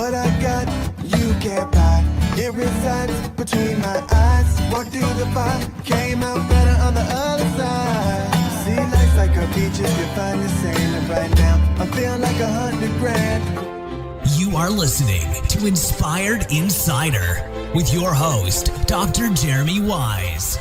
What I got, you can't buy. It resides between my eyes. Walked through the fire, came out better on the other side. See, life's like a beach if you find the sand. And right now, I'm feeling like 100 grand. You are listening to Inspired Insider with your host, Dr. Jeremy Wise.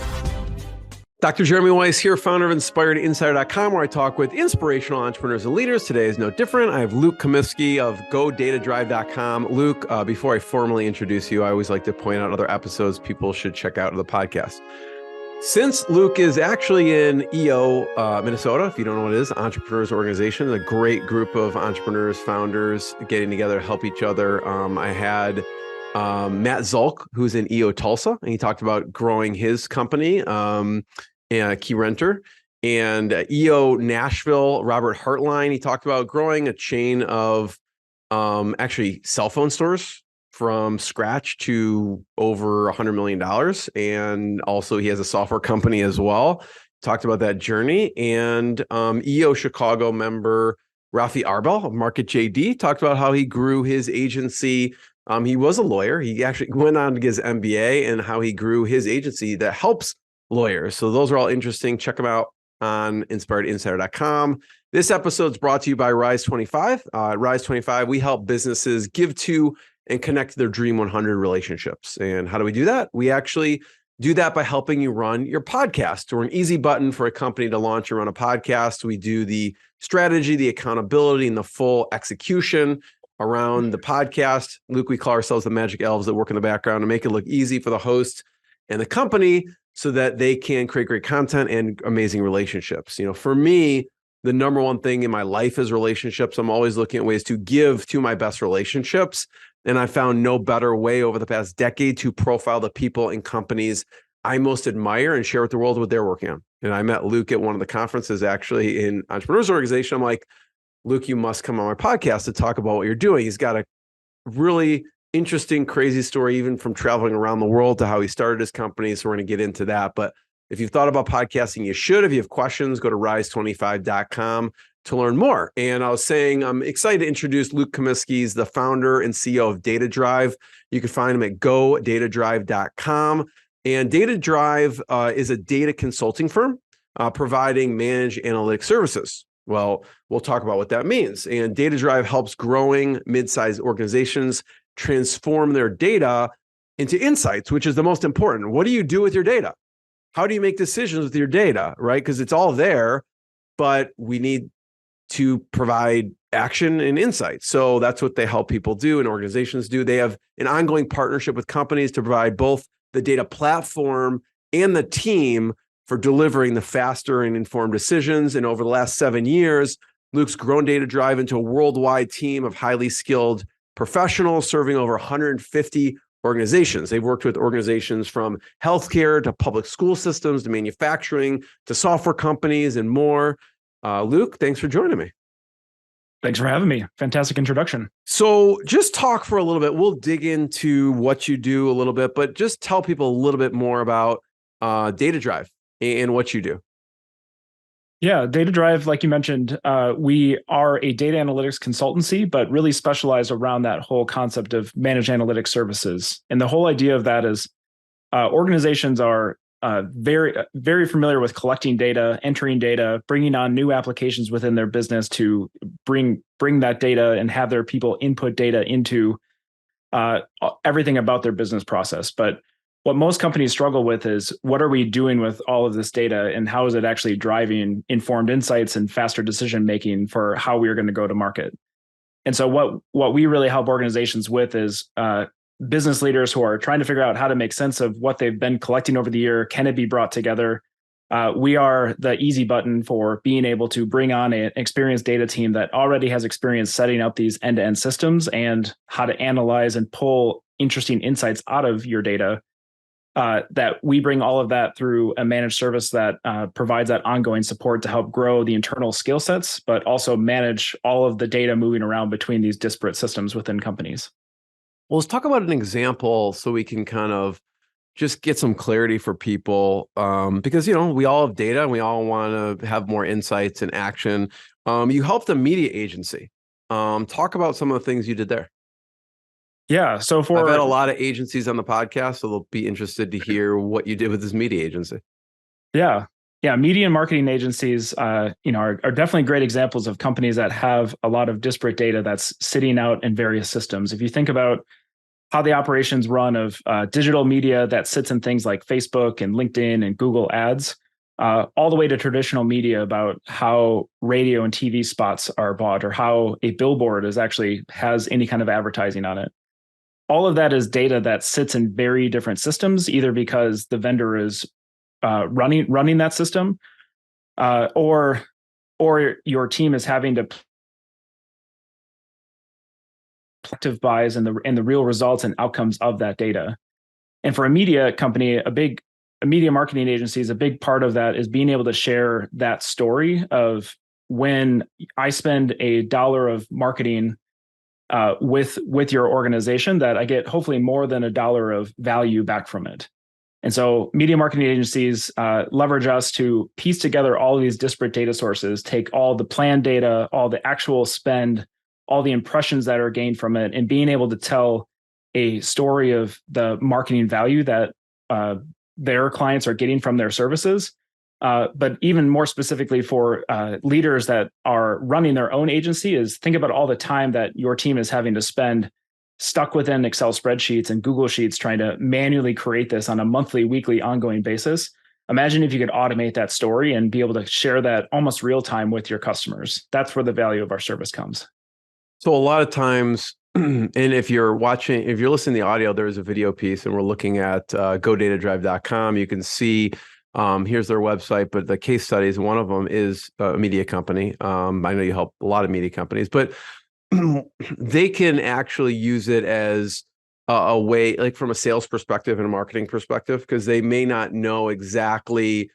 Dr. Jeremy Wise here, founder of InspiredInsider.com, where I talk with inspirational entrepreneurs and leaders. Today is no different. I have Luke Komiskey of DataDrive.com. Luke, before I formally introduce you, I always like to point out other episodes people should check out of the podcast. Since Luke is actually in EO, Minnesota, if you don't know what it is, Entrepreneurs Organization, a great group of entrepreneurs, founders getting together to help each other. I had Matt Zulk, who's in EO Tulsa, and he talked about growing his company. Key Renter, and EO Nashville, Robert Hartline. He talked about growing a chain of actually cell phone stores from scratch to over $100 million. And also he has a software company as well. Talked about that journey. And EO Chicago member Rafi Arbel of Market JD talked about how he grew his agency. He was a lawyer. He actually went on to get his MBA, and how he grew his agency that helps lawyers. So those are all interesting. Check them out on InspiredInsider.com. This episode is brought to you by Rise 25. Rise 25, we help businesses give to and connect to their Dream 100 relationships. And how do we do that? We actually do that by helping you run your podcast. We're an easy button for a company to launch and run a podcast. We do the strategy, the accountability, and the full execution around the podcast. Luke, we call ourselves the magic elves that work in the background to make it look easy for the host and the company, so that they can create great content and amazing relationships. You know, for me, the number one thing in my life is relationships. I'm always looking at ways to give to my best relationships. And I found no better way over the past decade to profile the people and companies I most admire and share with the world what they're working on. And I met Luke at one of the conferences actually in Entrepreneurs Organization. I'm like, Luke, you must come on my podcast to talk about what you're doing. He's got a really interesting, crazy story, even from traveling around the world to how he started his company. So we're going to get into that. But if you've thought about podcasting, you should. If you have questions, go to rise25.com to learn more. And I was saying, I'm excited to introduce Luke Komiskey. He's the founder and CEO of DataDrive. You can find him at godatadrive.com. And DataDrive is a data consulting firm providing managed analytic services. Well, we'll talk about what that means. And DataDrive helps growing mid-sized organizations transform their data into insights, which is the most important. What do you do with your data? How do you make decisions with your data, right? Because it's all there, but we need to provide action and insight. So that's what they help people do and organizations do. They have an ongoing partnership with companies to provide both the data platform and the team for delivering the faster and informed decisions. And over the last 7 years, Luke's grown DataDrive into a worldwide team of highly skilled professionals serving over 150 organizations. They've worked with organizations from healthcare to public school systems to manufacturing to software companies and more. Luke, thanks for joining me. Thanks for having me. Fantastic introduction. So just talk for a little bit. We'll dig into what you do a little bit, but just tell people a little bit more about DataDrive and what you do. Yeah, DataDrive, like you mentioned, we are a data analytics consultancy, but really specialize around that whole concept of managed analytics services. And the whole idea of that is organizations are very, very familiar with collecting data, entering data, bringing on new applications within their business to bring that data and have their people input data into everything about their business process. But what most companies struggle with is, what are we doing with all of this data, and how is it actually driving informed insights and faster decision making for how we are going to go to market? And so what we really help organizations with is business leaders who are trying to figure out how to make sense of what they've been collecting over the year. Can it be brought together? We are the easy button for being able to bring on an experienced data team that already has experience setting up these end-to-end systems and how to analyze and pull interesting insights out of your data. That we bring all of that through a managed service that provides that ongoing support to help grow the internal skill sets, but also manage all of the data moving around between these disparate systems within companies. Well, let's talk about an example so we can kind of just get some clarity for people, because, you know, we all have data and we all want to have more insights and action. You helped a media agency. Talk about some of the things you did there. Yeah. So I've had a for lot of agencies on the podcast, so they'll be interested to hear what you did with this media agency. yeah, yeah, media and marketing agencies, are definitely great examples of companies that have a lot of disparate data that's sitting out in various systems. If you think about how the operations run of digital media that sits in things like Facebook and LinkedIn and Google Ads, all the way to traditional media about how radio and TV spots are bought or how a billboard has any kind of advertising on it. All of that is data that sits in very different systems, either because the vendor is running that system, or your team is having to collective buys and the real results and outcomes of that data. And for a media company, a media marketing agency, is a big part of that is being able to share that story of when I spend $1 of marketing with your organization, that I get hopefully more than $1 of value back from it. And so media marketing agencies leverage us to piece together all of these disparate data sources, take all the planned data, all the actual spend, all the impressions that are gained from it, and being able to tell a story of the marketing value that their clients are getting from their services. But even more specifically for leaders that are running their own agency, is think about all the time that your team is having to spend stuck within Excel spreadsheets and Google Sheets trying to manually create this on a monthly, weekly, ongoing basis. Imagine if you could automate that story and be able to share that almost real time with your customers. That's where the value of our service comes. So a lot of times, and if you're listening to the audio, there's a video piece, and we're looking at GoDataDrive.com. You can see here's their website, but the case studies, one of them is a media company. I know you help a lot of media companies, but they can actually use it as a way, like from a sales perspective and a marketing perspective, because they may not know exactly,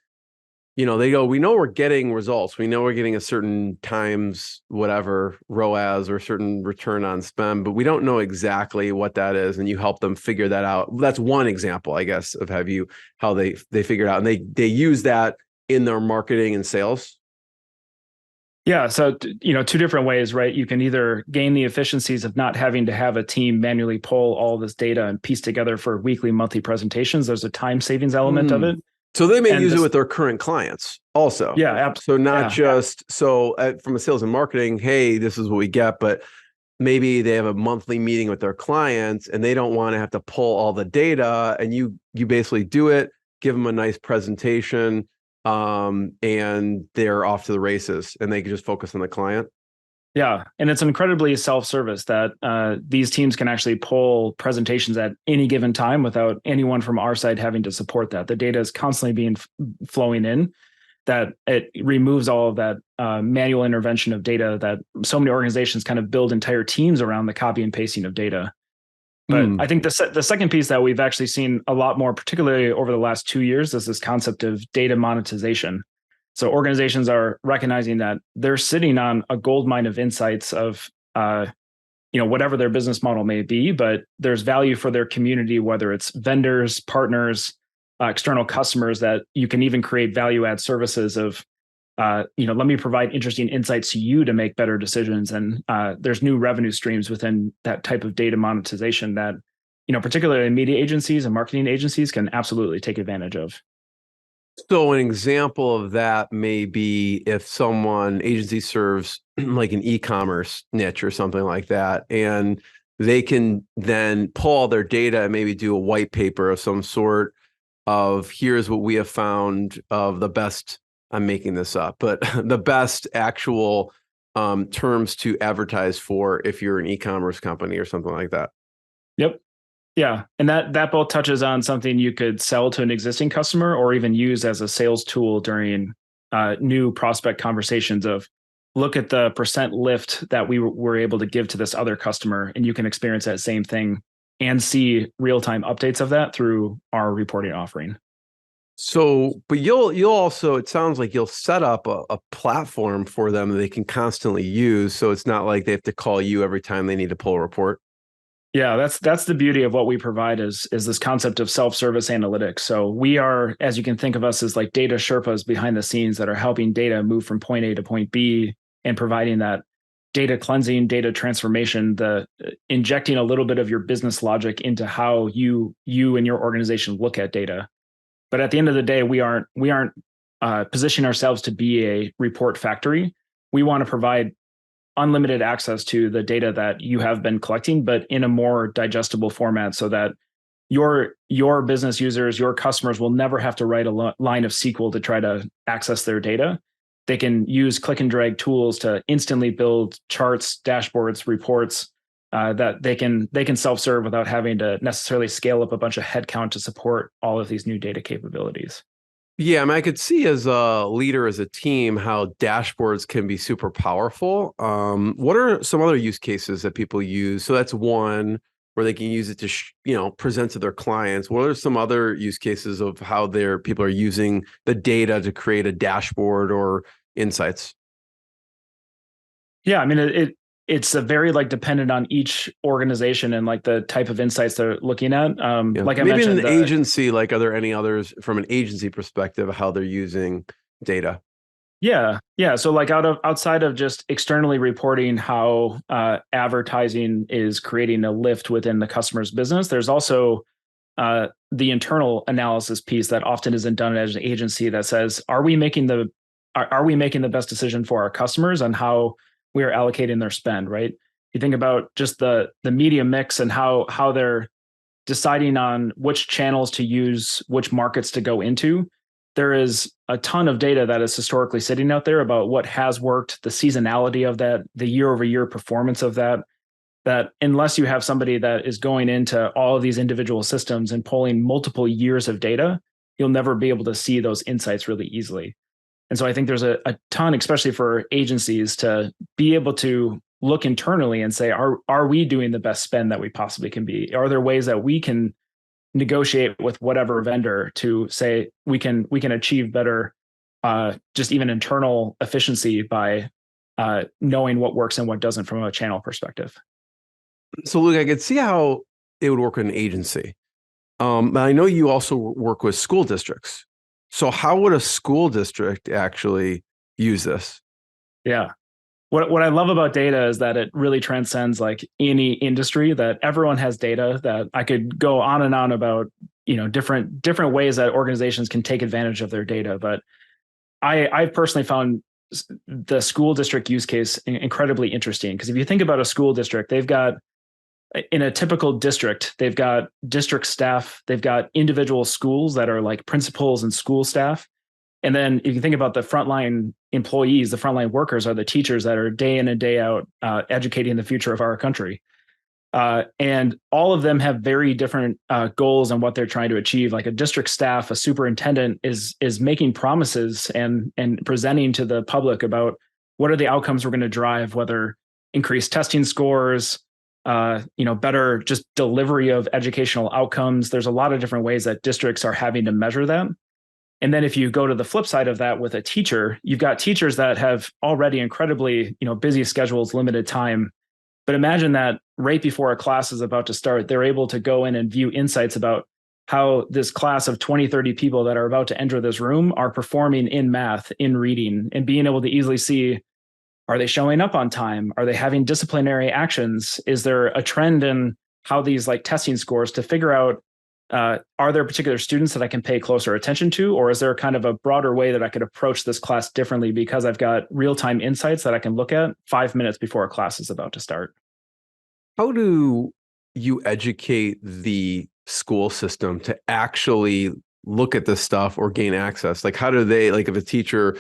they go, we know we're getting results. We know we're getting a certain times, whatever, ROAS or certain return on spend, but we don't know exactly what that is. And you help them figure that out. That's one example, I guess, of how they figure it out. And they use that in their marketing and sales. Yeah. So, two different ways, right? You can either gain the efficiencies of not having to have a team manually pull all this data and piece together for weekly, monthly presentations. There's a time savings element of it. So they may use it with their current clients also. Yeah. Absolutely. So not just, from a sales and marketing, hey, this is what we get, but maybe they have a monthly meeting with their clients and they don't want to have to pull all the data, and you basically do it, give them a nice presentation, and they're off to the races, and they can just focus on the client. Yeah. And it's incredibly self-service that these teams can actually pull presentations at any given time without anyone from our side having to support that. The data is constantly being flowing in, that it removes all of that manual intervention of data that so many organizations kind of build entire teams around the copy and pasting of data. But I think the second piece that we've actually seen a lot more, particularly over the last 2 years, is this concept of data monetization. So organizations are recognizing that they're sitting on a goldmine of insights of, whatever their business model may be, but there's value for their community, whether it's vendors, partners, external customers, that you can even create value add services of, let me provide interesting insights to you to make better decisions. And there's new revenue streams within that type of data monetization that, particularly media agencies and marketing agencies can absolutely take advantage of. So an example of that may be if agency serves like an e-commerce niche or something like that, and they can then pull all their data and maybe do a white paper of some sort of, here's what we have found of the best, I'm making this up, but the best actual terms to advertise for if you're an e-commerce company or something like that. Yep. Yeah. And that both touches on something you could sell to an existing customer or even use as a sales tool during new prospect conversations of, look at the % lift that we were able to give to this other customer, and you can experience that same thing and see real-time updates of that through our reporting offering. So, but you'll also, it sounds like you'll set up a platform for them that they can constantly use. So it's not like they have to call you every time they need to pull a report. Yeah, that's the beauty of what we provide is this concept of self-service analytics. So we are, as you can think of us, as like data Sherpas behind the scenes that are helping data move from point A to point B and providing that data cleansing, data transformation, the injecting a little bit of your business logic into how you and your organization look at data. But at the end of the day, we aren't positioning ourselves to be a report factory. We want to provide unlimited access to the data that you have been collecting, but in a more digestible format, so that your business users, your customers will never have to write a line of SQL to try to access their data. They can use click and drag tools to instantly build charts, dashboards, reports that they can self-serve without having to necessarily scale up a bunch of headcount to support all of these new data capabilities. Yeah, I mean, I could see as a leader, as a team, how dashboards can be super powerful. What are some other use cases that people use? So that's one where they can use it to, present to their clients. What are some other use cases of how people are using the data to create a dashboard or insights? Yeah, I mean, it's a very dependent on each organization and the type of insights they're looking at. Like I maybe mentioned, in an agency, are there any others from an agency perspective, how they're using data? Yeah. So outside of just externally reporting how advertising is creating a lift within the customer's business, there's also the internal analysis piece that often isn't done as an agency that says, are we making the best decision for our customers and how we are allocating their spend, right? You think about just the media mix and how they're deciding on which channels to use, which markets to go into. There is a ton of data that is historically sitting out there about what has worked, the seasonality of that, the year-over-year performance of that unless you have somebody that is going into all of these individual systems and pulling multiple years of data, you'll never be able to see those insights really easily. And so I think there's a ton, especially for agencies, to be able to look internally and say, are we doing the best spend that we possibly can be? Are there ways that we can negotiate with whatever vendor to say we can achieve better, just even internal efficiency by knowing what works and what doesn't from a channel perspective? So, Luke, I could see how it would work with an agency. But I know you also work with school districts. So how would a school district actually use this? Yeah. What I love about data is that it really transcends any industry, that everyone has data. That I could go on and on about, different ways that organizations can take advantage of their data. But I've personally found the school district use case incredibly interesting, because if you think about a school district, in a typical district, they've got district staff, they've got individual schools that are like principals and school staff. And then if you think about the frontline employees, the frontline workers are the teachers that are day in and day out educating the future of our country. And all of them have very different goals on what they're trying to achieve. Like a district staff, a superintendent is making promises and presenting to the public about what are the outcomes we're going to drive, whether increased testing scores, better just delivery of educational outcomes. There's a lot of different ways that districts are having to measure them. And then if you go to the flip side of that with a teacher, you've got teachers that have already incredibly, busy schedules, limited time. But imagine that right before a class is about to start, they're able to go in and view insights about how this class of 20, 30 people that are about to enter this room are performing in math, in reading, and being able to easily see, are they showing up on time? Are they having disciplinary actions? Is there a trend in how these testing scores to figure out, are there particular students that I can pay closer attention to? Or is there kind of a broader way that I could approach this class differently because I've got real-time insights that I can look at 5 minutes before a class is about to start? How do you educate the school system to actually look at this stuff or gain access? How do they, if a teacher,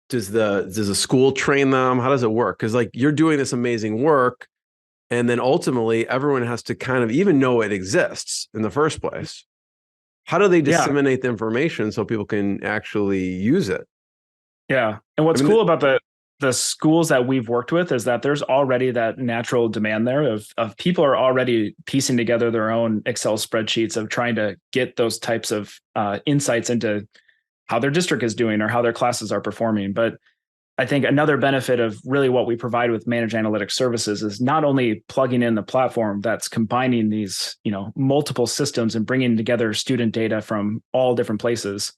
does the school train them? How does it work? Because you're doing this amazing work, and then ultimately everyone has to kind of even know it exists in the first place. How do they disseminate the information so people can actually use it? Yeah. And what's cool about the schools that we've worked with is that there's already that natural demand there of people are already piecing together their own Excel spreadsheets of trying to get those types of insights into how their district is doing or how their classes are performing. But I think another benefit of really what we provide with managed analytics services is not only plugging in the platform that's combining these, multiple systems and bringing together student data from all different places,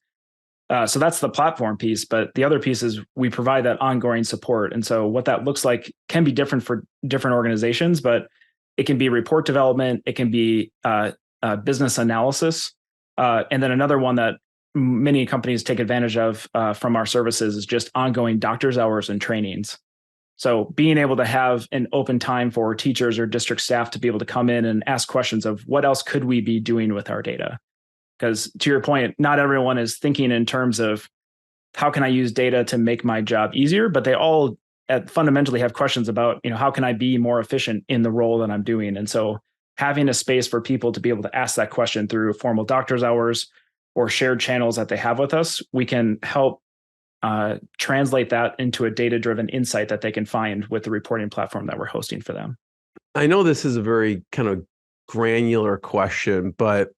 So that's the platform piece, but the other piece is we provide that ongoing support. And so what that looks like can be different for different organizations, but it can be report development, it can be business analysis, and then another one that many companies take advantage of from our services is just ongoing doctor's hours and trainings. So being able to have an open time for teachers or district staff to be able to come in and ask questions of what else could we be doing with our data? Because to your point, not everyone is thinking in terms of how can I use data to make my job easier, but they all fundamentally have questions about, how can I be more efficient in the role that I'm doing? And so having a space for people to be able to ask that question through formal doctor's hours or shared channels that they have with us, we can help translate that into a data-driven insight that they can find with the reporting platform that we're hosting for them. I know this is a very kind of granular question, but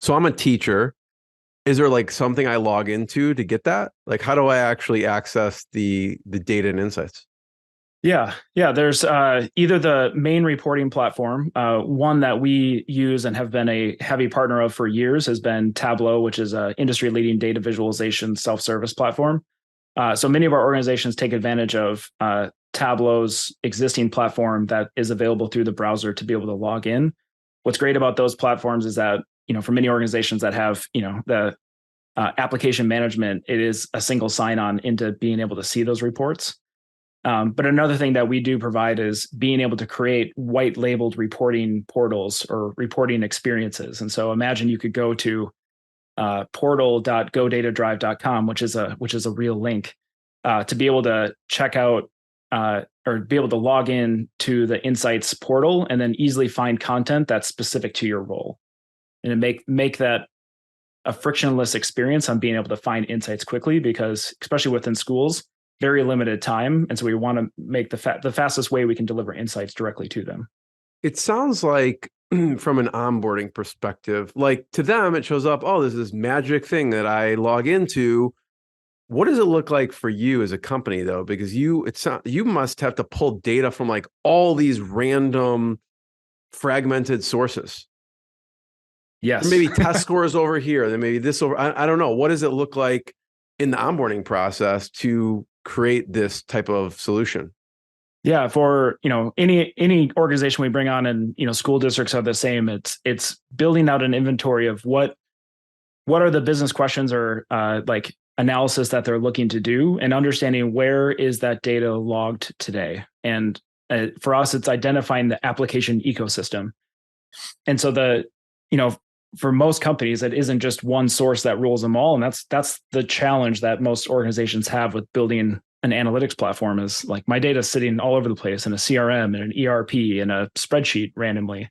so I'm a teacher. Is there like something I log into to get that? Like, how do I actually access the data and insights? Yeah. There's either the main reporting platform, one that we use and have been a heavy partner of for years has been Tableau, which is an industry-leading data visualization self-service platform. So many of our organizations take advantage of Tableau's existing platform that is available through the browser to be able to log in. What's great about those platforms is that, for many organizations that have, the application management, it is a single sign-on into being able to see those reports. But another thing that we do provide is being able to create white labeled reporting portals or reporting experiences. And so imagine you could go to portal.godatadrive.com, which is a real link, to be able to check out or be able to log in to the Insights portal and then easily find content that's specific to your role. And make that a frictionless experience on being able to find insights quickly, because especially within schools, very limited time. And so we want to make the fastest way we can deliver insights directly to them. It sounds like from an onboarding perspective, like to them, it shows up, oh, there's this magic thing that I log into. What does it look like for you as a company though? Because you must have to pull data from like all these random fragmented sources. Yes. Or maybe test scores over here, then maybe this over. I don't know. What does it look like in the onboarding process to create this type of solution? Yeah, for any organization we bring on, and school districts are the same. It's building out an inventory of what are the business questions or like analysis that they're looking to do, and understanding where is that data logged today. And for us, it's identifying the application ecosystem. And so for most companies, it isn't just one source that rules them all. And that's the challenge that most organizations have with building an analytics platform, is like my data sitting all over the place in a CRM and an ERP and a spreadsheet randomly.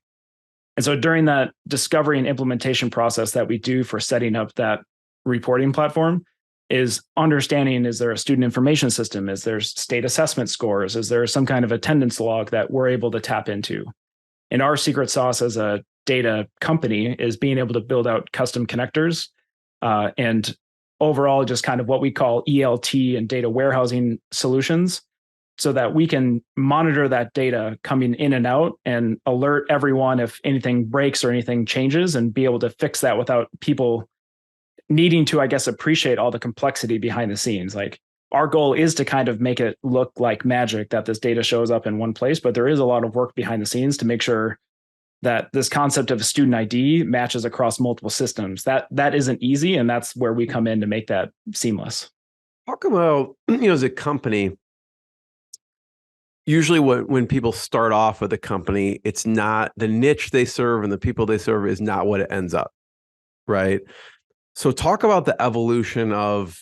And so during that discovery and implementation process that we do for setting up that reporting platform is understanding, is there a student information system? Is there state assessment scores? Is there some kind of attendance log that we're able to tap into? And our secret sauce as a data company is being able to build out custom connectors and overall just kind of what we call ELT and data warehousing solutions, so that we can monitor that data coming in and out and alert everyone if anything breaks or anything changes, and be able to fix that without people needing to, I guess, appreciate all the complexity behind the scenes. Like, our goal is to kind of make it look like magic that this data shows up in one place, but there is a lot of work behind the scenes to make sure that this concept of a student ID matches across multiple systems. That isn't easy, and that's where we come in to make that seamless. Talk about, as a company, usually when people start off with a company, it's not the niche they serve and the people they serve is not what it ends up, right? So talk about the evolution of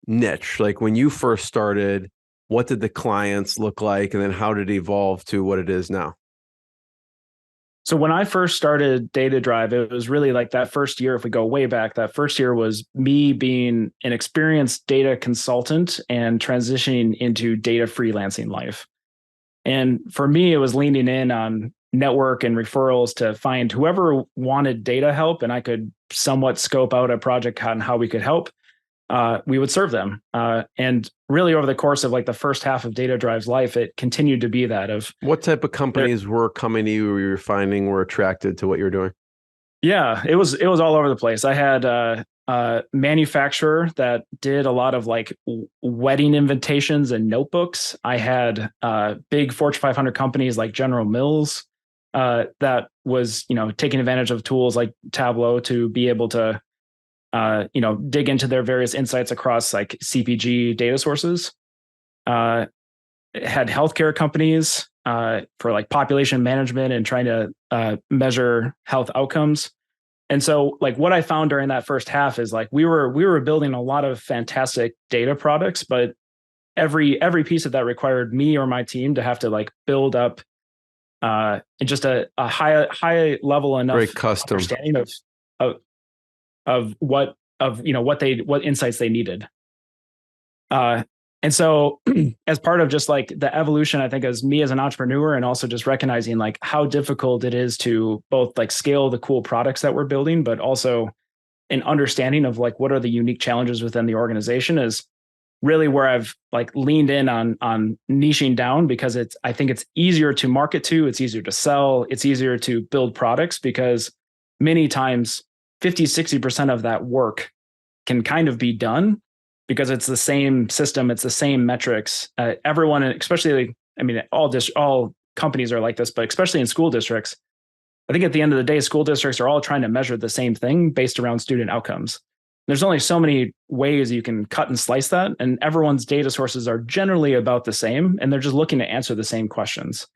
niche. Like when you first started, what did the clients look like? And then how did it evolve to what it is now? So when I first started DataDrive, it was really like that first year, if we go way back, that first year was me being an experienced data consultant and transitioning into data freelancing life. And for me, it was leaning in on network and referrals to find whoever wanted data help, and I could somewhat scope out a project on how we could help. We would serve them. And really over the course of like the first half of DataDrive's life, it continued to be that of. What type of companies were coming to you or you were finding were attracted to what you're doing? Yeah, it was all over the place. I had manufacturer that did a lot of like wedding invitations and notebooks. I had big Fortune 500 companies like General Mills that was, taking advantage of tools like Tableau to be able to, dig into their various insights across like CPG data sources. Had healthcare companies for like population management and trying to measure health outcomes. And so like what I found during that first half is like we were building a lot of fantastic data products, but every piece of that required me or my team to have to like build up in just a high level enough very custom understanding of what insights they needed. And so as part of just like the evolution, I think as me as an entrepreneur and also just recognizing like how difficult it is to both like scale the cool products that we're building, but also an understanding of like what are the unique challenges within the organization is really where I've like leaned in on niching down, because I think it's easier to market to, it's easier to sell, it's easier to build products, because many times 50-60% of that work can kind of be done because it's the same system, it's the same metrics. Everyone, especially, I mean, all companies are like this, but especially in school districts, I think at the end of the day, school districts are all trying to measure the same thing based around student outcomes. There's only so many ways you can cut and slice that, and everyone's data sources are generally about the same, and they're just looking to answer the same questions.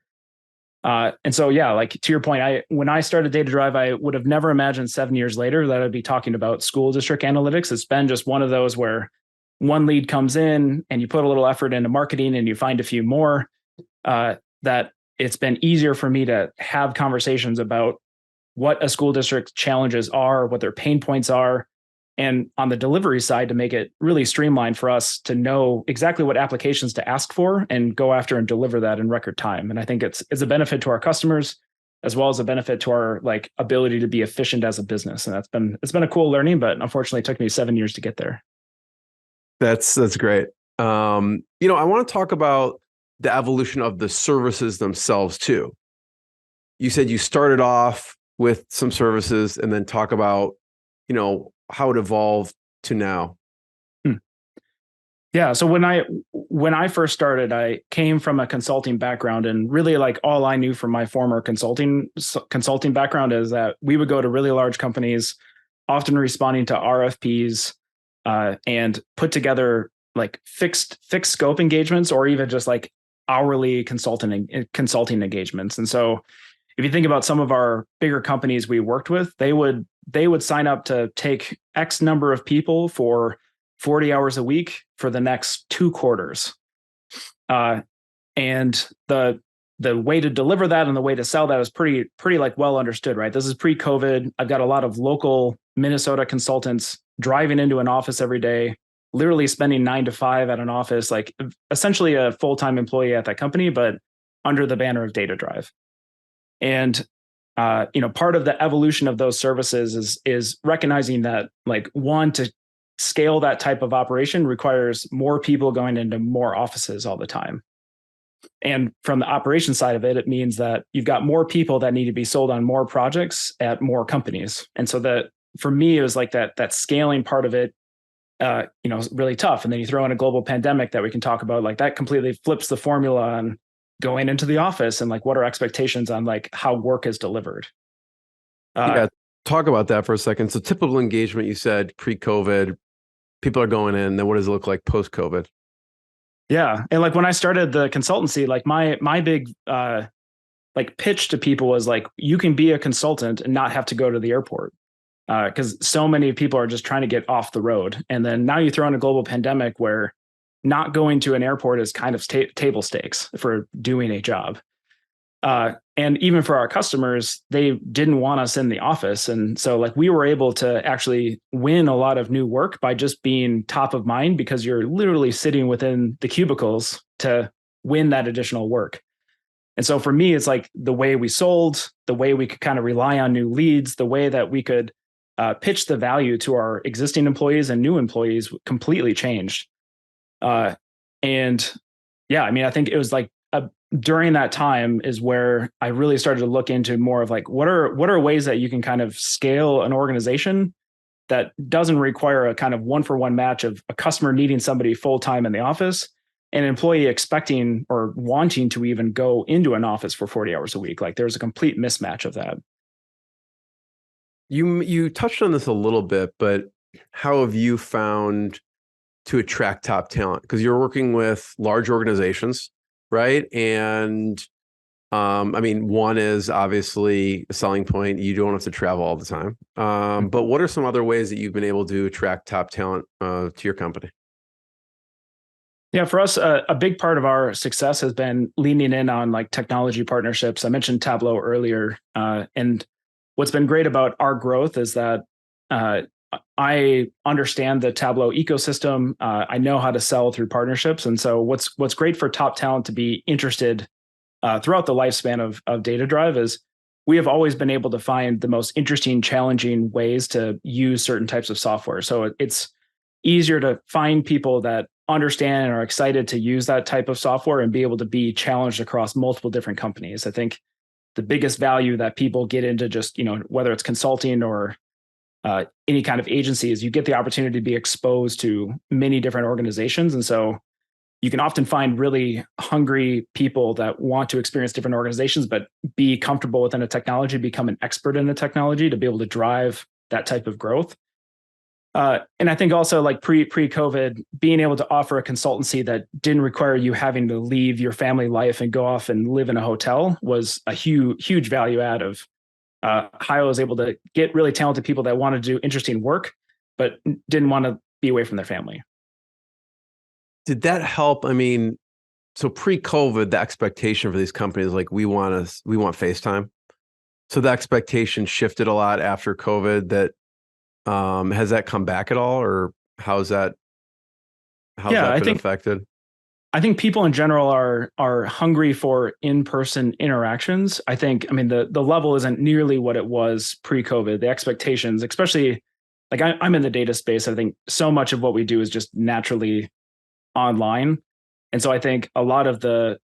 And so, yeah, like to your point, when I started DataDrive, I would have never imagined 7 years later that I'd be talking about school district analytics. It's been just one of those where one lead comes in and you put a little effort into marketing and you find a few more, that it's been easier for me to have conversations about what a school district's challenges are, what their pain points are, and on the delivery side to make it really streamlined for us to know exactly what applications to ask for and go after and deliver that in record time. And I think it's a benefit to our customers as well as a benefit to our like ability to be efficient as a business. And it's been a cool learning, but unfortunately it took me 7 years to get there. That's great. I want to talk about the evolution of the services themselves too. You said you started off with some services and then talk about, how it evolved to now. Yeah. So when I first started, I came from a consulting background, and really like all I knew from my former consulting background is that we would go to really large companies, often responding to RFPs, and put together like fixed scope engagements, or even just like hourly consulting engagements. And so if you think about some of our bigger companies we worked with, they would sign up to take X number of people for 40 hours a week for the next 2 quarters. And the way to deliver that and the way to sell that is pretty like well understood, right? This is pre-COVID. I've got a lot of local Minnesota consultants driving into an office every day, literally spending 9 to 5 at an office, like essentially a full-time employee at that company, but under the banner of DataDrive. And part of the evolution of those services is recognizing that like one, to scale that type of operation requires more people going into more offices all the time. And from the operation side of it, it means that you've got more people that need to be sold on more projects at more companies. And so that for me, it was like that scaling part of it, is really tough. And then you throw in a global pandemic that we can talk about, like that completely flips the formula on going into the office and like what are expectations on like how work is delivered. Talk about that for a second. So typical engagement, you said pre-COVID, people are going in, then what does it look like post-COVID? Yeah. And like when I started the consultancy, like my big like pitch to people was like, you can be a consultant and not have to go to the airport. Because so many people are just trying to get off the road. And then now you throw in a global pandemic where not going to an airport is kind of table stakes for doing a job. And even for our customers, they didn't want us in the office. And so like we were able to actually win a lot of new work by just being top of mind, because you're literally sitting within the cubicles to win that additional work. And so for me, it's like the way we sold, the way we could kind of rely on new leads, the way that we could pitch the value to our existing employees and new employees completely changed. And yeah, I mean, I think it was like during that time is where I really started to look into more of like, what are ways that you can kind of scale an organization that doesn't require a kind of one-for-one match of a customer needing somebody full-time in the office and an employee expecting or wanting to even go into an office for 40 hours a week. Like there's a complete mismatch of that. You touched on this a little bit, but how have you found to attract top talent? Because you're working with large organizations, right? And I mean, one is obviously a selling point. You don't have to travel all the time. But what are some other ways that you've been able to attract top talent to your company? Yeah, for us, a big part of our success has been leaning in on like technology partnerships. I mentioned Tableau earlier, and what's been great about our growth is that I understand the Tableau ecosystem. I know how to sell through partnerships, and so what's great for top talent to be interested throughout the lifespan of DataDrive is we have always been able to find the most interesting, challenging ways to use certain types of software. So it's easier to find people that understand and are excited to use that type of software and be able to be challenged across multiple different companies. I think the biggest value that people get into just, whether it's consulting or any kind of agency is you get the opportunity to be exposed to many different organizations. And so you can often find really hungry people that want to experience different organizations, but be comfortable within a technology, become an expert in the technology to be able to drive that type of growth. And I think also like pre-COVID, being able to offer a consultancy that didn't require you having to leave your family life and go off and live in a hotel was a huge value add of how I was able to get really talented people that wanted to do interesting work, but didn't want to be away from their family. Did that help? I mean, so pre-COVID, the expectation for these companies, like we want FaceTime. So the expectation shifted a lot after COVID. That has that come back at all, or how's that been affected? I think people in general are hungry for in-person interactions. I mean, the level isn't nearly what it was pre-COVID. The expectations, especially like I'm in the data space. I think so much of what we do is just naturally online. And so I think a lot of the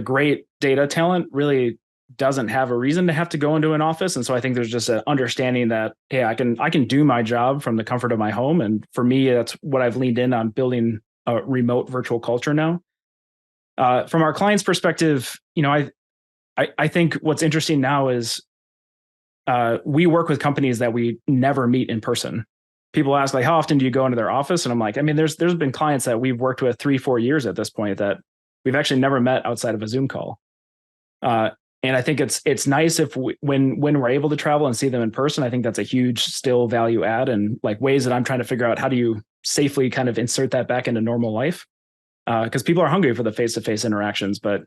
great data talent really doesn't have a reason to have to go into an office. And so I think there's just an understanding that, hey, I can do my job from the comfort of my home. And for me, that's what I've leaned in on, building a remote virtual culture now. From our clients' perspective, I think what's interesting now is we work with companies that we never meet in person. People ask, like, how often do you go into their office? And I'm like, I mean, there's been clients that we've worked with 3-4 years at this point that we've actually never met outside of a Zoom call. And I think it's nice if when we're able to travel and see them in person. I think that's a huge still value add, and like ways that I'm trying to figure out how do you safely kind of insert that back into normal life, because people are hungry for the face-to-face interactions. But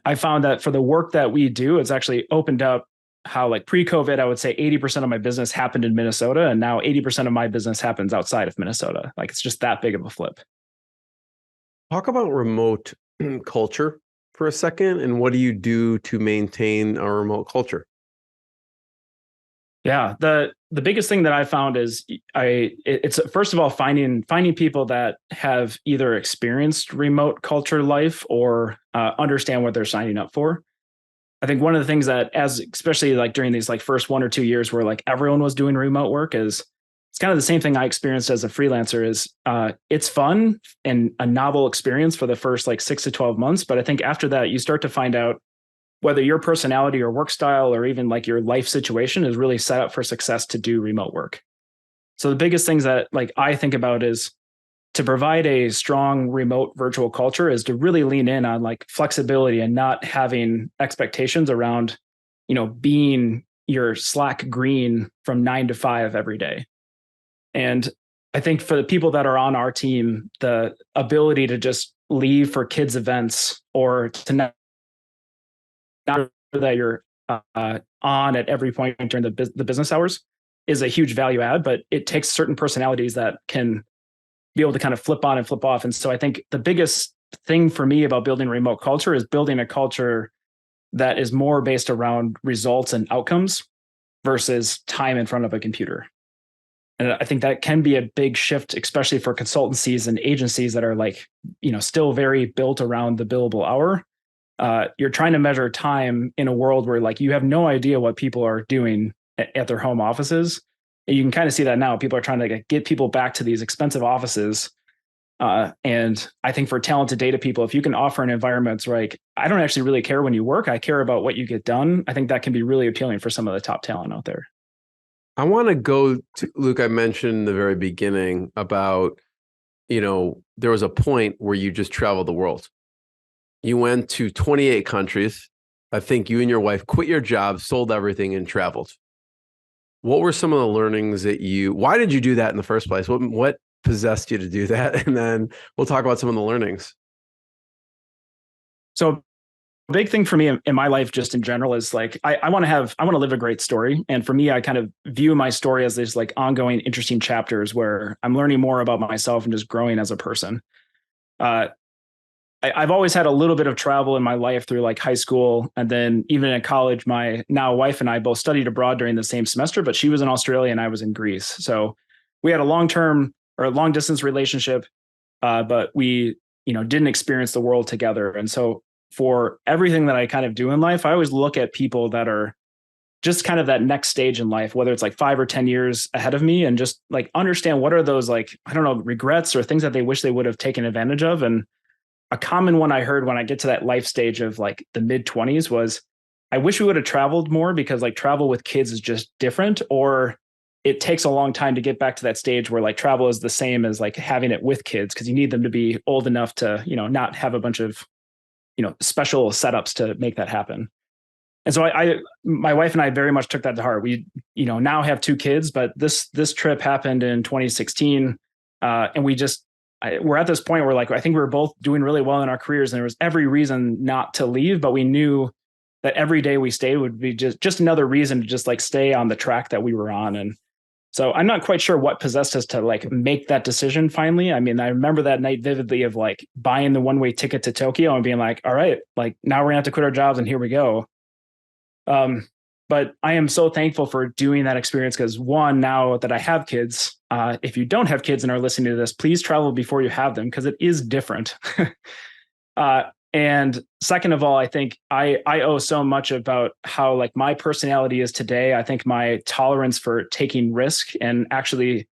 I found that for the work that we do, it's actually opened up how, like pre-COVID, I would say 80% of my business happened in Minnesota, and now 80% of my business happens outside of Minnesota. Like it's just that big of a flip. Talk about remote culture for a second, and what do you do to maintain a remote culture? Yeah, the biggest thing that I found is it's first of all finding people that have either experienced remote culture life or understand what they're signing up for. I think one of the things that, especially like during these like first 1 or 2 years where like everyone was doing remote work, is it's kind of the same thing I experienced as a freelancer. Is it's fun and a novel experience for the first like 6 to 12 months, but I think after that you start to find out whether your personality or work style or even like your life situation is really set up for success to do remote work. So the biggest things that like I think about is to provide a strong remote virtual culture is to really lean in on like flexibility and not having expectations around, being your Slack green from 9 to 5 every day. And I think for the people that are on our team, the ability to just leave for kids events or to not that you're on at every point during the business hours is a huge value add, but it takes certain personalities that can be able to kind of flip on and flip off. And so I think the biggest thing for me about building remote culture is building a culture that is more based around results and outcomes versus time in front of a computer. And I think that can be a big shift, especially for consultancies and agencies that are like, still very built around the billable hour. You're trying to measure time in a world where like you have no idea what people are doing at their home offices. And you can kind of see that now. People are trying to get people back to these expensive offices. And I think for talented data people, if you can offer an environment where like, I don't actually really care when you work, I care about what you get done, I think that can be really appealing for some of the top talent out there. I want to go to Luke. I mentioned in the very beginning about, there was a point where you just traveled the world. You went to 28 countries. I think you and your wife quit your job, sold everything, and traveled. What were some of the learnings why did you do that in the first place? What possessed you to do that? And then we'll talk about some of the learnings. So a big thing for me in my life, just in general, is like, I want to live a great story. And for me, I kind of view my story as this like ongoing, interesting chapters where I'm learning more about myself and just growing as a person. I've always had a little bit of travel in my life through like high school. And then even in college, my now wife and I both studied abroad during the same semester, but she was in Australia and I was in Greece. So we had a long-term or a long-distance relationship, but we, didn't experience the world together. And so for everything that I kind of do in life, I always look at people that are just kind of that next stage in life, whether it's like 5 or 10 years ahead of me, and just like understand what are those, like, I don't know, regrets or things that they wish they would have taken advantage of. And a common one I heard when I get to that life stage of like the mid-20s was, I wish we would have traveled more, because like travel with kids is just different, or it takes a long time to get back to that stage where like travel is the same as like having it with kids, because you need them to be old enough to, not have a bunch of, special setups to make that happen. And so my wife and I very much took that to heart. We, now have 2 kids, but this trip happened in 2016. And we're at this point where like, I think we were both doing really well in our careers, and there was every reason not to leave, but we knew that every day we stayed would be just another reason to just like stay on the track that we were on. And so I'm not quite sure what possessed us to like make that decision finally. I mean, I remember that night vividly of like buying the one-way ticket to Tokyo and being like, all right, like now we're gonna have to quit our jobs and here we go. But I am so thankful for doing that experience, because one, now that I have kids, if you don't have kids and are listening to this, please travel before you have them, because it is different. And second of all, I think I owe so much about how like my personality is today. I think my tolerance for taking risk and actually,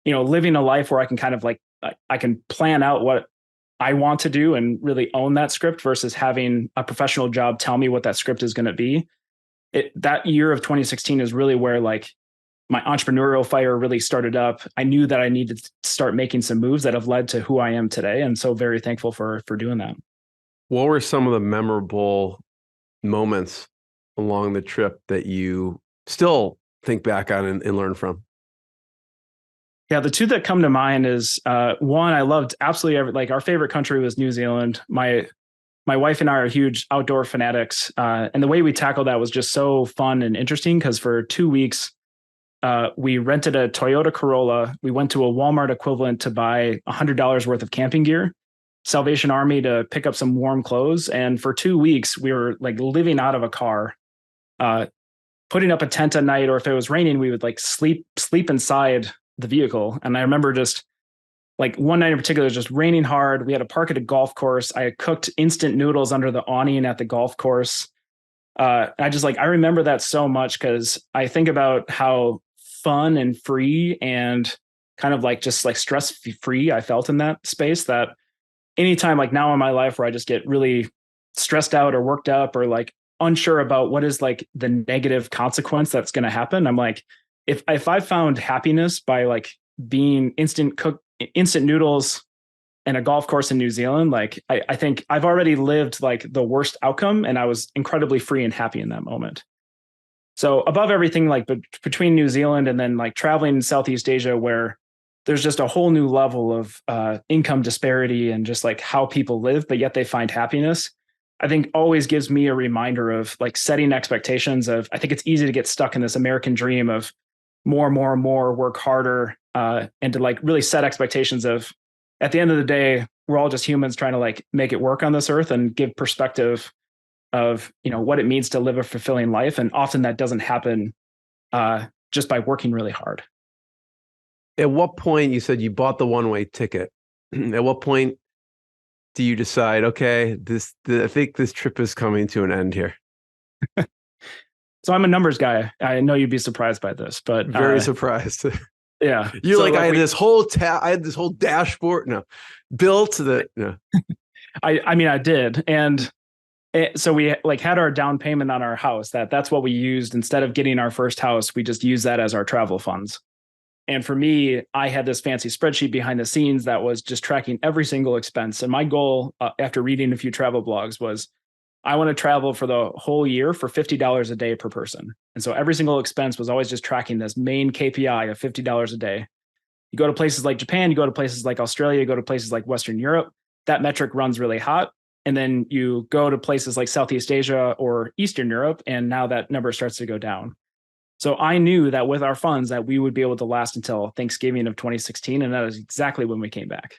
living a life where I can kind of like, I can plan out what I want to do and really own that script versus having a professional job tell me what that script is going to be. That year of 2016 is really where like my entrepreneurial fire really started up. I knew that I needed to start making some moves that have led to who I am today. And so very thankful for doing that. What were some of the memorable moments along the trip that you still think back on and learn from? Yeah, the 2 that come to mind is one, I loved absolutely like our favorite country was New Zealand. My wife and I are huge outdoor fanatics. And the way we tackled that was just so fun and interesting, because for 2 weeks, we rented a Toyota Corolla. We went to a Walmart equivalent to buy $100 worth of camping gear, Salvation Army to pick up some warm clothes. And for 2 weeks, we were like living out of a car, putting up a tent at night, or if it was raining, we would like sleep inside the vehicle. And I remember just like one night in particular, it was just raining hard. We had to park at a golf course. I had cooked instant noodles under the awning at the golf course. I remember that so much, because I think about how fun and free and kind of like just like stress free I felt in that space, that anytime like now in my life where I just get really stressed out or worked up or like unsure about what is like the negative consequence that's going to happen, I'm like, if I found happiness by like being instant noodles and a golf course in New Zealand, like I think I've already lived like the worst outcome, and I was incredibly free and happy in that moment. So above everything, like between New Zealand and then like traveling in Southeast Asia, where there's just a whole new level of income disparity and just like how people live, but yet they find happiness, I think always gives me a reminder of like setting expectations of, I think it's easy to get stuck in this American dream of more, work harder, and to like really set expectations of, at the end of the day, we're all just humans trying to like make it work on this earth, and give perspective of, what it means to live a fulfilling life. And often that doesn't happen just by working really hard. At what point, you said you bought the one-way ticket. At what point do you decide, okay, I think this trip is coming to an end here? So I'm a numbers guy. I know you'd be surprised by this, but Very surprised. Yeah. You're so like, I had this whole dashboard built that. No. I mean, I did. And so we like had our down payment on our house. That's what we used. Instead of getting our first house, we just used that as our travel funds. And for me, I had this fancy spreadsheet behind the scenes that was just tracking every single expense. And my goal after reading a few travel blogs was I want to travel for the whole year for $50 a day per person. And so every single expense was always just tracking this main KPI of $50 a day. You go to places like Japan, you go to places like Australia, you go to places like Western Europe, that metric runs really hot. And then you go to places like Southeast Asia or Eastern Europe, and now that number starts to go down. So I knew that with our funds that we would be able to last until Thanksgiving of 2016, and that is exactly when we came back.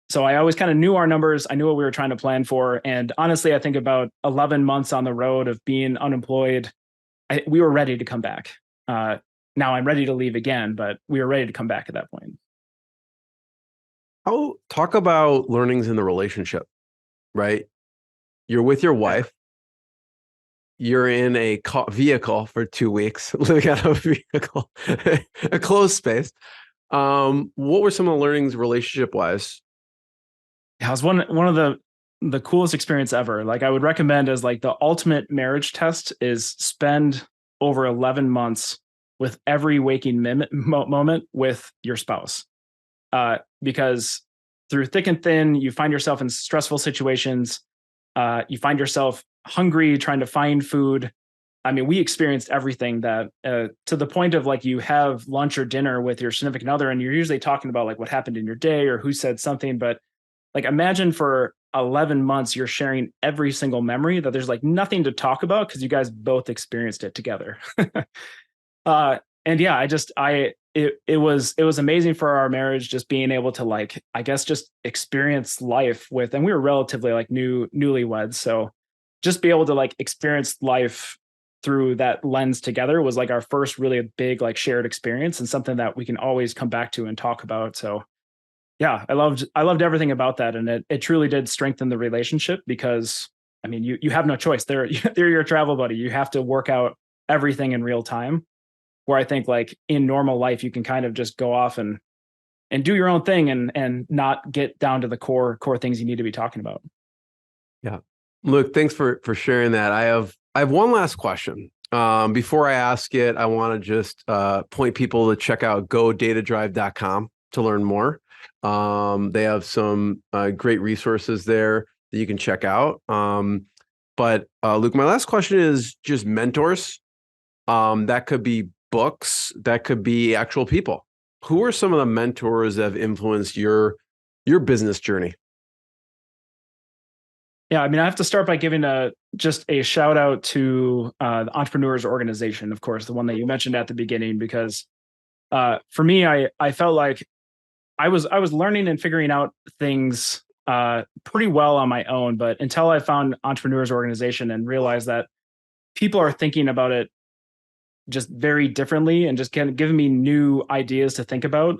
So I always kind of knew our numbers. I knew what we were trying to plan for. And honestly, I think about 11 months on the road of being unemployed, we were ready to come back. Now I'm ready to leave again, but we were ready to come back at that point. Talk about learnings in the relationship, right? You're with your wife. You're in a vehicle for 2 weeks, living out of a vehicle, a closed space. What were some of the learnings relationship wise? Yeah, it was one of the coolest experience ever. Like I would recommend as like the ultimate marriage test is spend over 11 months with every waking moment with your spouse. Because through thick and thin, you find yourself in stressful situations. You find yourself hungry, trying to find food. I mean, we experienced everything that to the point of like you have lunch or dinner with your significant other, and you're usually talking about like what happened in your day or who said something. But like imagine for 11 months, you're sharing every single memory that there's like nothing to talk about because you guys both experienced it together. And yeah, it was amazing for our marriage, just being able to like, I guess, just experience life with, and we were relatively like newlyweds. So just be able to like experience life through that lens together was like our first really big like shared experience and something that we can always come back to and talk about. So yeah, I loved everything about that. And it truly did strengthen the relationship because I mean, you have no choice. They're your travel buddy. You have to work out everything in real time. Where I think like in normal life, you can kind of just go off and do your own thing and not get down to the core things you need to be talking about. Yeah. Look, thanks for sharing that. I have one last question. Before I ask it, I want to just point people to check out godatadrive.com to learn more. They have some great resources there that you can check out. But Luke, my last question is just mentors. That could be books, that could be actual people. Who are some of the mentors that have influenced your business journey? Yeah, I mean, I have to start by giving just a shout out to the Entrepreneurs Organization, of course, the one that you mentioned at the beginning, because for me, I felt like I was learning and figuring out things pretty well on my own, but until I found Entrepreneurs Organization and realized that people are thinking about it just very differently and just kind of giving me new ideas to think about.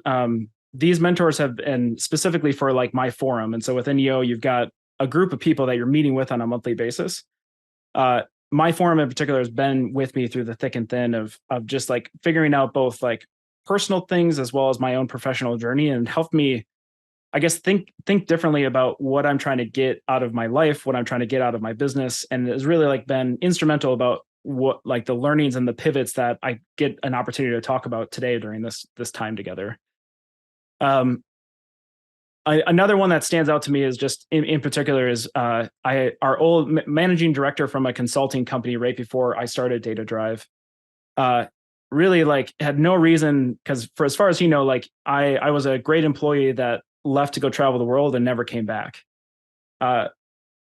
These mentors have been specifically for like my forum. And so within EO, you've got a group of people that you're meeting with on a monthly basis. My forum in particular has been with me through the thick and thin of just like figuring out both like personal things as well as my own professional journey, and helped me, I guess, think differently about what I'm trying to get out of my life, what I'm trying to get out of my business. And it's really like been instrumental about what like the learnings and the pivots that I get an opportunity to talk about today during this time together. Another one that stands out to me is just in particular is our old managing director from a consulting company right before I started DataDrive. Really like had no reason, because for as far as he know, like I was a great employee that left to go travel the world and never came back.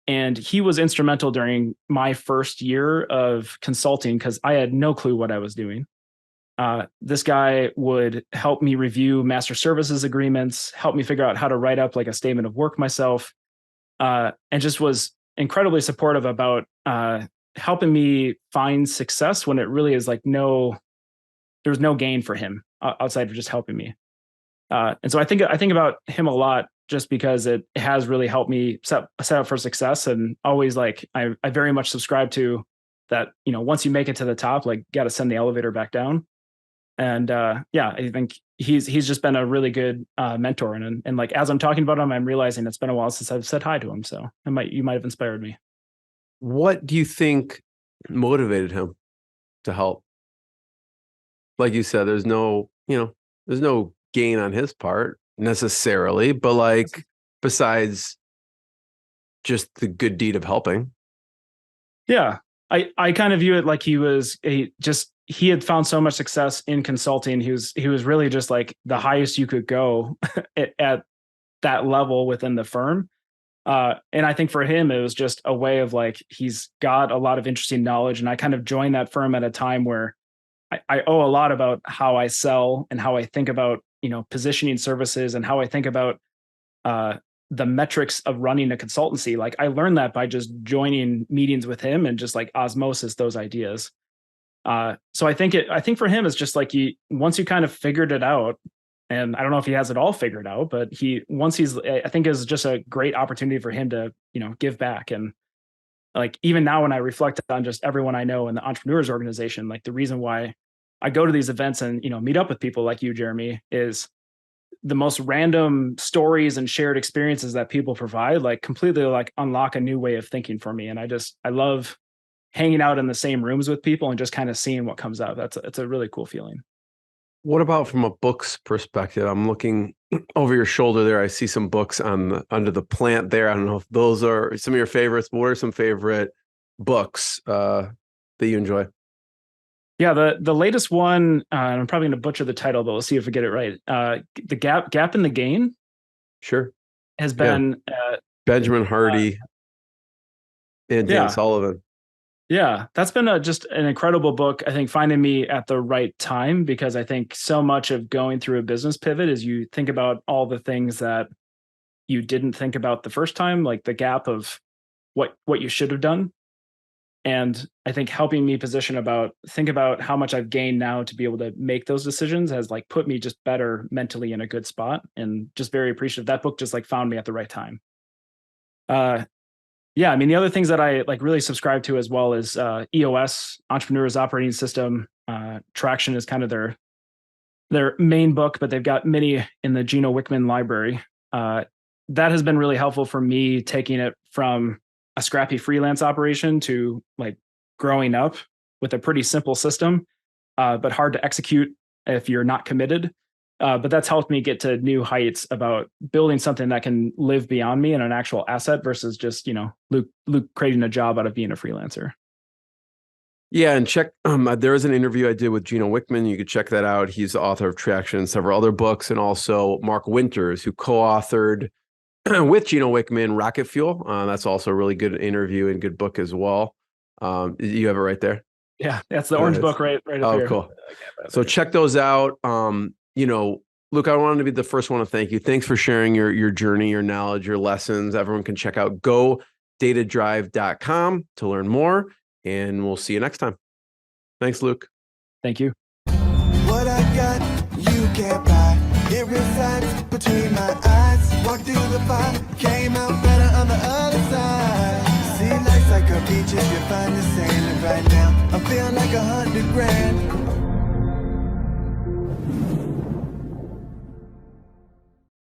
And he was instrumental during my first year of consulting because I had no clue what I was doing. This guy would help me review master services agreements, help me figure out how to write up like a statement of work myself, and just was incredibly supportive about helping me find success when it really is like there was no gain for him outside of just helping me. And so I think about him a lot, just because it has really helped me set up for success. And always like I very much subscribe to that, once you make it to the top, like, got to send the elevator back down. And I think he's just been a really good mentor. And like, as I'm talking about him, I'm realizing it's been a while since I've said hi to him. So you might have inspired me. What do you think motivated him to help? Like you said, there's no gain on his part necessarily, but like, besides just the good deed of helping. Yeah. I kind of view it like he had found so much success in consulting. He was really just like the highest you could go at that level within the firm. And I think for him, it was just a way of like, he's got a lot of interesting knowledge. And I kind of joined that firm at a time where I owe a lot about how I sell and how I think about, positioning services and how I think about the metrics of running a consultancy. Like, I learned that by just joining meetings with him and just like osmosis those ideas. So I think for him, it's just like once you kind of figured it out, and I don't know if he has it all figured out, but I think is just a great opportunity for him to, give back. And like, even now when I reflect on just everyone I know in the entrepreneurs organization, like the reason why I go to these events and, meet up with people like you, Jeremy, is the most random stories and shared experiences that people provide, like completely like unlock a new way of thinking for me. And I love hanging out in the same rooms with people and just kind of seeing what comes out. It's a really cool feeling. What about from a book's perspective? I'm looking over your shoulder there. I see some books under the plant there. I don't know if those are some of your favorites, but what are some favorite books that you enjoy? Yeah, the latest one, I'm probably going to butcher the title, but we'll see if we get it right. The Gap in the Gain. Sure. Has been Benjamin Hardy and Dan Sullivan. Yeah, that's been just an incredible book. I think finding me at the right time, because I think so much of going through a business pivot is you think about all the things that you didn't think about the first time, like the gap of what you should have done. And I think helping me think about how much I've gained now to be able to make those decisions has like put me just better mentally in a good spot, and just very appreciative. That book just like found me at the right time. Yeah, I mean, the other things that I like really subscribe to as well is EOS, Entrepreneur's Operating System. Traction is kind of their main book, but they've got many in the Gino Wickman library. That has been really helpful for me, taking it from a scrappy freelance operation to like growing up with a pretty simple system, but hard to execute if you're not committed. But that's helped me get to new heights about building something that can live beyond me and an actual asset versus just, Luke creating a job out of being a freelancer. Yeah, and check, there is an interview I did with Gino Wickman. You could check that out. He's the author of Traction and several other books, and also Mark Winters, who co-authored with Gino Wickman Rocket Fuel. That's also a really good interview and good book as well. You have it right there? Yeah, that's the orange book right up here. Oh, cool. So check those out. Luke, I wanted to be the first one to thank you. Thanks for sharing your journey, your knowledge, your lessons. Everyone can check out GoDataDrive.com to learn more, and we'll see you next time. Thanks, Luke. Thank you. What I got, you can't buy. It resides between my eyes. Walked through the fire, came out better on the other side. See, life's like a beach if you find the sailing right now. I'm feeling like $100 grand.